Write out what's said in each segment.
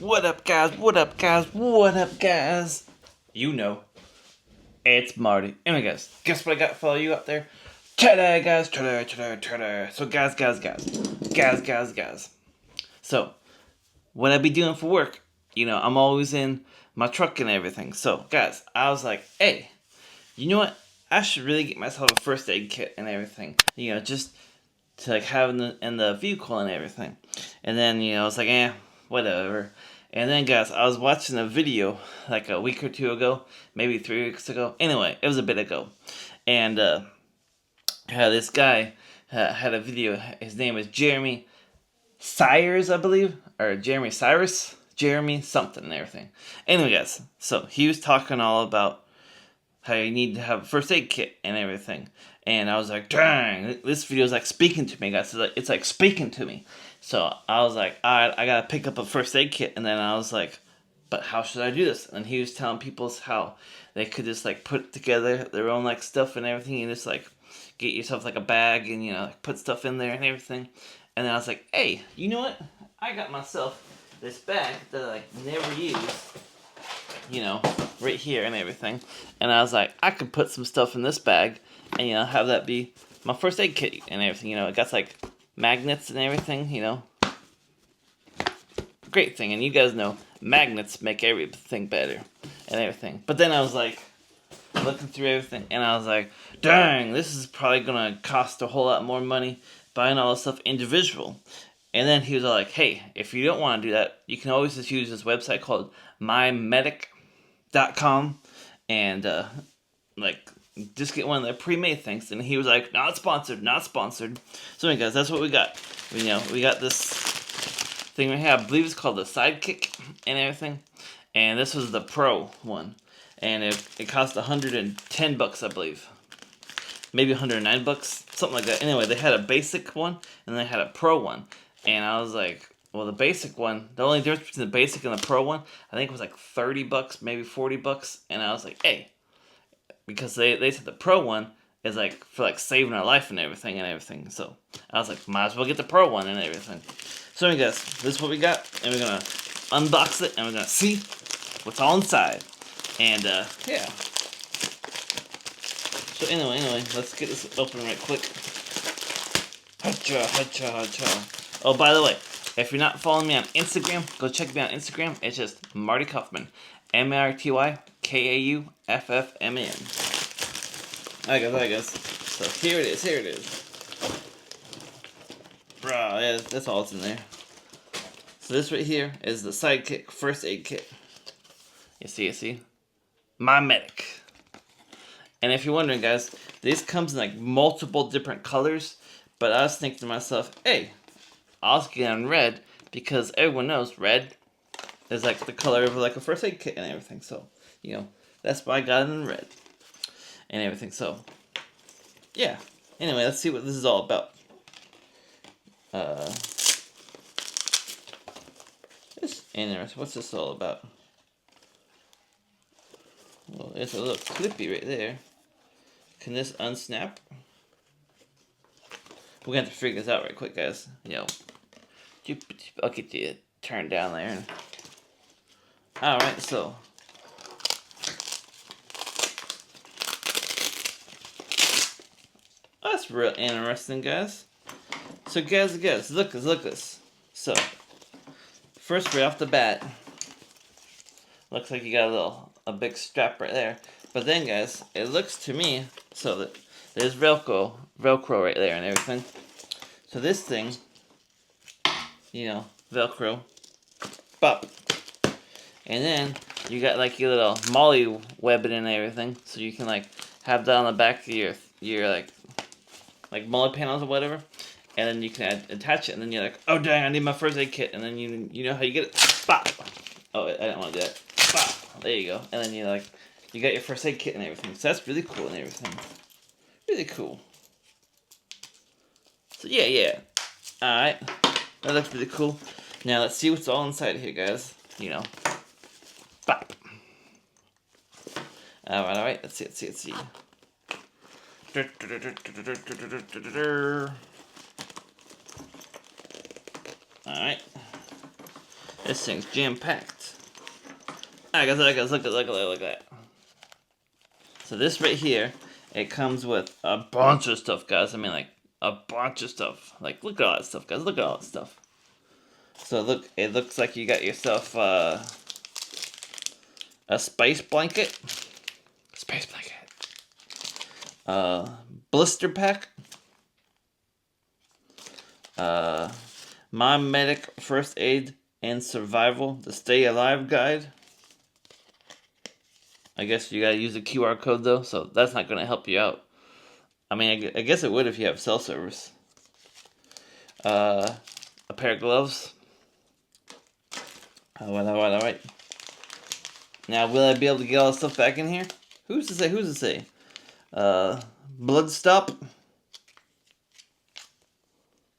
What up, guys? What up, guys? What up, guys? You know, it's Marty. Anyway, guys, guess what I got for you up there? Ta-da, guys! Ta-da, ta-da, ta-da. So, guys. So, what I be doing for work, I'm always in my truck and everything. So, guys, I was like, hey, you know what? I should really get myself a first aid kit and everything. Just to like have in the vehicle and everything. And then I was like, whatever. And then guys, I was watching a video like a week or two ago, maybe 3 weeks ago. Anyway, it was a bit ago, and this guy had a video. His name is Jeremy Cyrus, I believe, or Jeremy Cyrus, Jeremy something and everything. Anyway, guys, so he was talking all about how you need to have a first aid kit and everything. And I was like, dang, this video is like speaking to me, guys. It's like speaking to me. So I was like, alright, I gotta pick up a first aid kit. And then I was like, but how should I do this? And he was telling people how they could just like put together their own like stuff and everything, and just like get yourself like a bag and like put stuff in there and everything. And then I was like, hey, you know what? I got myself this bag that I like never use, right here and everything. And I was like, I could put some stuff in this bag and, have that be my first aid kit and everything. It got like magnets and everything, Great thing. And you guys know magnets make everything better and everything. But then I was like, looking through everything, and I was like, dang, this is probably going to cost a whole lot more money buying all this stuff individual. And then he was like, hey, if you don't want to do that, you can always just use this website called mymedic.com and just get one of their pre-made things. And he was like, not sponsored. So anyway, guys, that's what we got. We got this thing right here. I believe it's called the sidekick and everything. And this was the pro one. And it cost $110, I believe. Maybe $109, something like that. Anyway, they had a basic one and they had a pro one. And I was like, well, the basic one, the only difference between the basic and the pro one, I think it was like $30, maybe $40. And I was like, hey, because they said the pro one is like for like saving our life and everything. So I was like, might as well get the pro one and everything. So anyway, guys, this is what we got, and we're gonna unbox it and we're gonna see what's all inside. And yeah. So anyway, let's get this open right quick. Hacha. Oh, by the way, if you're not following me on Instagram, go check me out on Instagram. It's just Marty Kaufman. MartyKauffman. Alright guys. So here it is. Bro, yeah, that's all that's in there. So this right here is the sidekick first aid kit. You see? My medic. And if you're wondering, guys, this comes in like multiple different colors. But I was thinking to myself, hey, I'll get on red because everyone knows red is like the color of like a first aid kit and everything. So, that's why I got it in red and everything. So, yeah. Anyway, let's see what this is all about. It's interesting. What's this all about? Well, it's a little clippy right there. Can this unsnap? We're gonna have to figure this out right quick, guys. I'll get you turned down there. Alright, so. That's real interesting, guys. So, guys, look this. So, first right off the bat, looks like you got a big strap right there. But then, guys, it looks to me so that there's Velcro right there and everything. So this thing, Velcro, pop. And then you got like your little molly webbing and everything, so you can like have that on the back of your like molly panels or whatever. And then you can attach it, and then you're like, oh dang, I need my first aid kit. And then you know how you get it. Pop. Oh, I didn't want to do that. Pop. There you go. And then you got your first aid kit and everything. So that's really cool and everything. Really cool. So yeah. Alright. That looks really cool. Now let's see what's all inside here, guys. Bop. Alright. Let's see. Alright. This thing's jam-packed. Alright guys, look at that. So this right here, it comes with a bunch of stuff, guys. I mean, like, a bunch of stuff. Like, look at all that stuff, guys. Look at all that stuff. So look, it looks like you got yourself a space blanket. Space blanket. Blister pack. My Medic First Aid and Survival, the Stay Alive Guide. I guess you gotta use a QR code though, so that's not gonna help you out. I mean, I guess it would if you have cell service. A pair of gloves. Alright. Now, will I be able to get all this stuff back in here? Who's to say? Blood stop.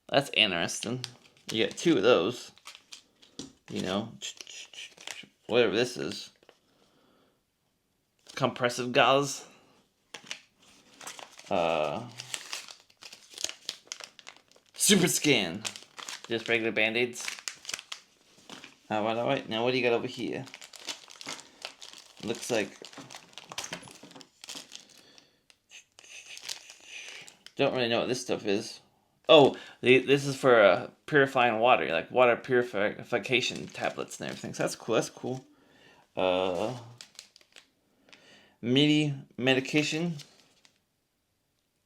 That's interesting. You get 2 of those. You know, whatever this is. Compressive gauze. Super scan. Just regular band-aids. Alright. Now what do you got over here? Looks like... Don't really know what this stuff is. Oh, this is for purifying water, like water purification tablets and everything. So that's cool. Mini medication.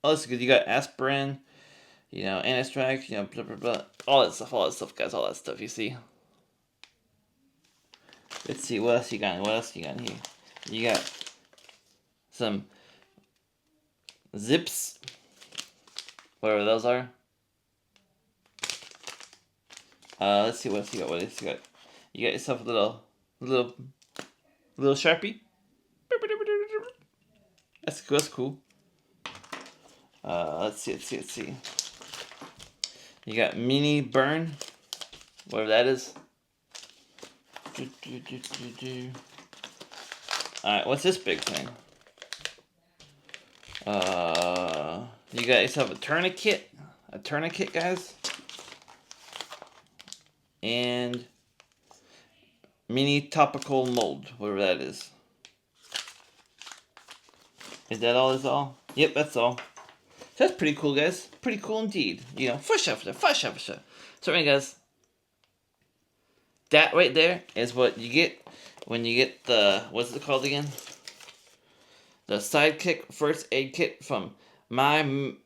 Oh, that's good. You got aspirin, you know, antistrax, you know, blah blah blah. All that stuff, guys. All that stuff. You see. Let's see what else you got. In here? You got some zips, whatever those are. Let's see what else you got. You got yourself a little Sharpie. That's cool. Let's see. You got mini burn, whatever that is. Alright, what's this big thing? You got yourself a tourniquet. Guys. And mini topical mold, whatever that is. Is that all? Yep, that's all. So that's pretty cool, guys. Pretty cool indeed. You know, for sure. So anyway, guys, that right there is what you get when you get the, what's it called again? The Sidekick First Aid Kit from mymedic.com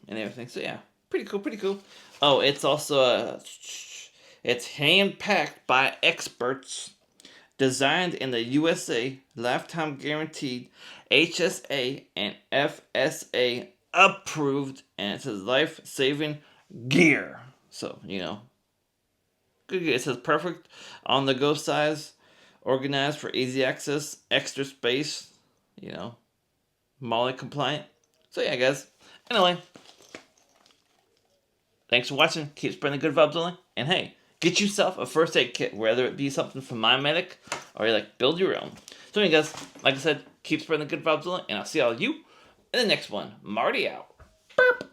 and everything. So yeah, pretty cool. Oh, it's also it's hand-packed by experts, designed in the USA, lifetime guaranteed, HSA and FSA approved, and it says life-saving gear. So, you know, good. It says perfect on-the-go size, organized for easy access, extra space, you know, Molly compliant. So yeah, guys. Anyway, thanks for watching. Keep spreading the good vibes only. And hey, get yourself a first aid kit, whether it be something from My Medic or you like build your own. So anyway, guys, like I said, keep spreading the good vibes only, and I'll see all of you in the next one. Marty out. Burp.